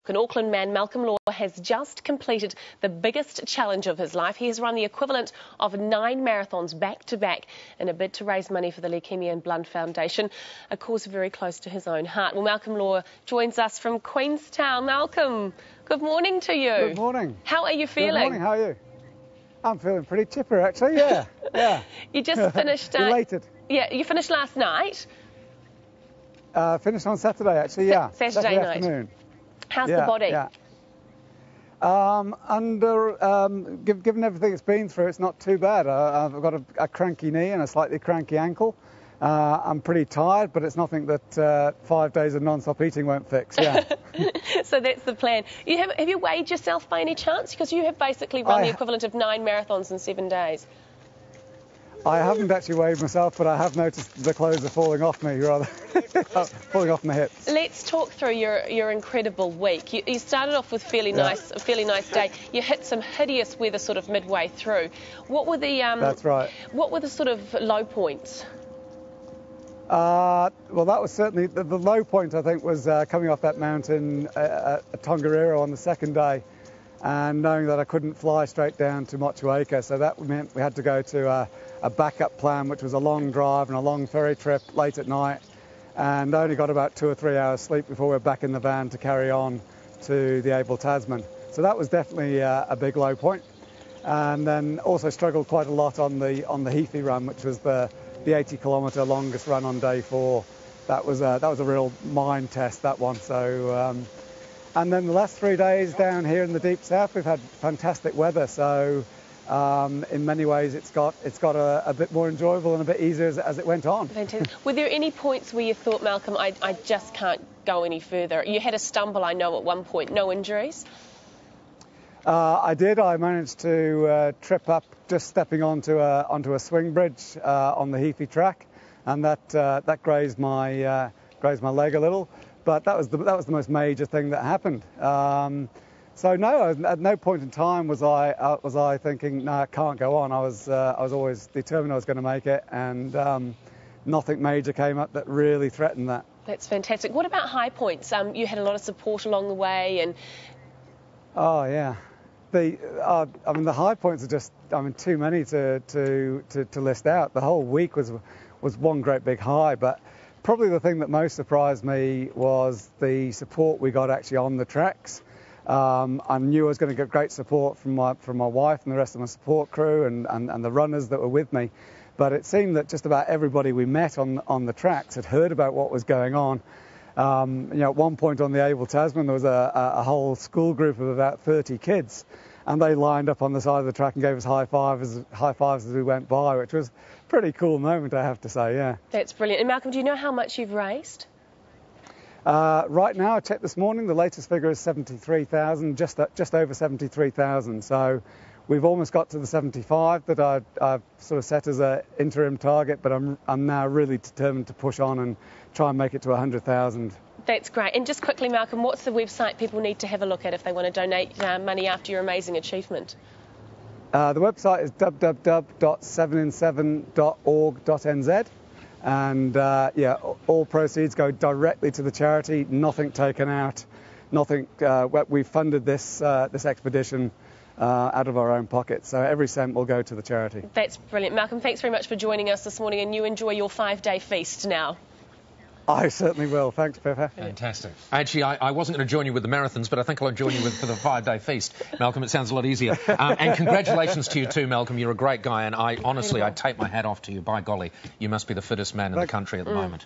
An Auckland man, Malcolm Law, has just completed the biggest challenge of his life. He has run the equivalent of 9 marathons back-to-back in a bid to raise money for the Leukaemia and Blood Foundation, a cause very close to his own heart. Well, Malcolm Law joins us from Queenstown. Malcolm, good morning to you. Good morning. How are you feeling? Good morning, how are you? I'm feeling pretty chipper, actually, yeah. You just finished... Elated. Yeah, you finished last night? Finished on Saturday, actually, yeah. Saturday night. Afternoon. How's the body? Yeah. Given everything it's been through, it's not too bad. I've got a cranky knee and a slightly cranky ankle. I'm pretty tired, but it's nothing that 5 days of non-stop eating won't fix, yeah. So that's the plan. Have you weighed yourself by any chance? Because you have basically run the equivalent of 9 marathons in 7 days. I haven't actually weighed myself, but I have noticed the clothes are falling off me, rather. Falling off my hips. Let's talk through your incredible week. You started off with a fairly nice day. You hit some hideous weather sort of midway through. What were the That's right. What were the sort of low points? Well, that was certainly the low point. I think was coming off that mountain at Tongariro on the second day, and knowing that I couldn't fly straight down to Motueka, so that meant we had to go to a backup plan, which was a long drive and a long ferry trip late at night, and only got about 2 or 3 hours sleep before we were back in the van to carry on to the Abel Tasman. So that was definitely a big low point. And then also struggled quite a lot on the Heathy run, which was the 80-kilometre longest run on day 4. That was a real mind test, that one. So and then the last 3 days down here in the deep south, we've had fantastic weather. So in many ways, it's got a bit more enjoyable and a bit easier as it went on. Fantastic. Were there any points where you thought, Malcolm, I just can't go any further? You had a stumble, I know, at one point. No injuries? I did. I managed to trip up just stepping onto a swing bridge on the Heathy track, and that grazed my leg a little. But that was the most major thing that happened. So no, at no point in time was I thinking, no, I can't go on. I was always determined I was going to make it, and nothing major came up that really threatened that. That's fantastic. What about high points? You had a lot of support along the way, and oh yeah. The high points are just, too many to list out. The whole week was one great big high, but probably the thing that most surprised me was the support we got actually on the tracks. I knew I was going to get great support from my wife and the rest of my support crew and the runners that were with me, but it seemed that just about everybody we met on the tracks had heard about what was going on. At one point on the Abel Tasman, there was a whole school group of about 30 kids, and they lined up on the side of the track and gave us high fives as we went by, which was a pretty cool moment, I have to say, yeah. That's brilliant. And Malcolm, do you know how much you've raised? Right now, I checked this morning, the latest figure is 73,000, just over 73,000. So we've almost got to the 75 that I've sort of set as an interim target, but I'm now really determined to push on and try and make it to 100,000. That's great. And just quickly, Malcolm, what's the website people need to have a look at if they want to donate money after your amazing achievement? The website is www.7in7.org.nz. And all proceeds go directly to the charity, nothing taken out, nothing. We funded this expedition out of our own pocket, so every cent will go to the charity. That's brilliant. Malcolm, thanks very much for joining us this morning, and you enjoy your 5-day feast now. I certainly will. Thanks, Pippa. Fantastic. Actually, I wasn't going to join you with the marathons, but I think I'll join you for the 5-day feast. Malcolm, it sounds a lot easier. And congratulations to you too, Malcolm. You're a great guy, and I honestly take my hat off to you. By golly, you must be the fittest man in the country at the moment.